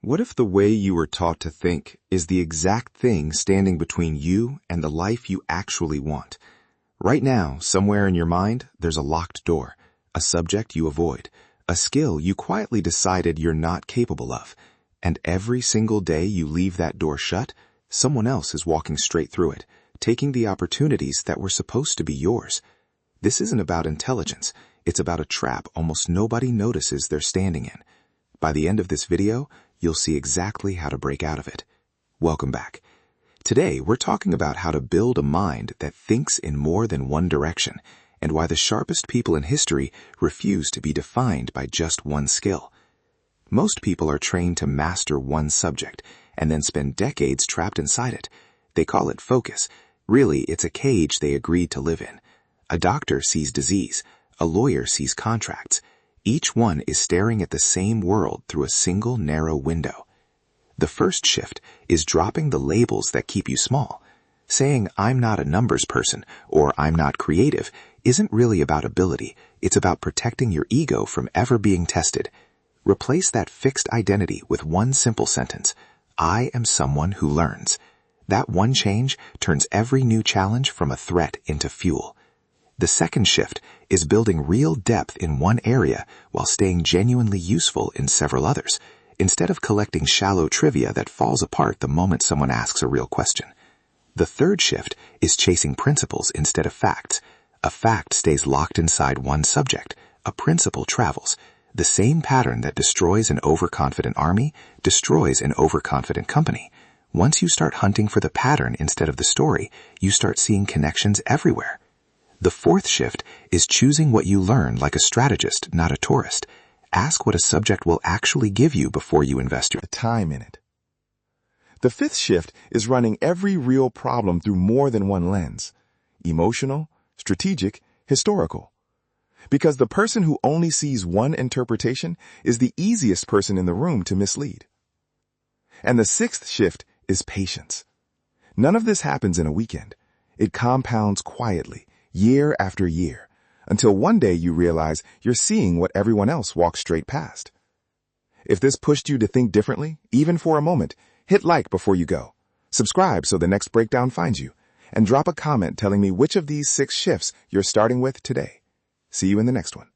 What if the way you were taught to think is the exact thing standing between you and the life you actually want? Right now, somewhere in your mind, there's a locked door, a subject you avoid, a skill you quietly decided you're not capable of. And every single day you leave that door shut, someone else is walking straight through it, taking the opportunities that were supposed to be yours. This isn't about intelligence. It's about a trap almost nobody notices they're standing in. By the end of this video, you'll see exactly how to break out of it. Welcome back. Today, we're talking about how to build a mind that thinks in more than one direction, and why the sharpest people in history refuse to be defined by just one skill. Most people are trained to master one subject, and then spend decades trapped inside it. They call it focus. Really, it's a cage they agreed to live in. A doctor sees disease. A lawyer sees contracts. Each one is staring at the same world through a single narrow window. The first shift is dropping the labels that keep you small. Saying, "I'm not a numbers person," or "I'm not creative," isn't really about ability. It's about protecting your ego from ever being tested. Replace that fixed identity with one simple sentence: I am someone who learns. That one change turns every new challenge from a threat into fuel. The second shift is building real depth in one area while staying genuinely useful in several others, instead of collecting shallow trivia that falls apart the moment someone asks a real question. The third shift is chasing principles instead of facts. A fact stays locked inside one subject. A principle travels. The same pattern that destroys an overconfident army destroys an overconfident company. Once you start hunting for the pattern instead of the story, you start seeing connections everywhere. The fourth shift is choosing what you learn like a strategist, not a tourist. Ask what a subject will actually give you before you invest your time in it. The fifth shift is running every real problem through more than one lens: emotional, strategic, historical. Because the person who only sees one interpretation is the easiest person in the room to mislead. And the sixth shift is patience. None of this happens in a weekend. It compounds quietly, year after year, until one day you realize you're seeing what everyone else walks straight past. If this pushed you to think differently, even for a moment, hit like before you go. Subscribe so the next breakdown finds you, and drop a comment telling me which of these 6 shifts you're starting with today. See you in the next one.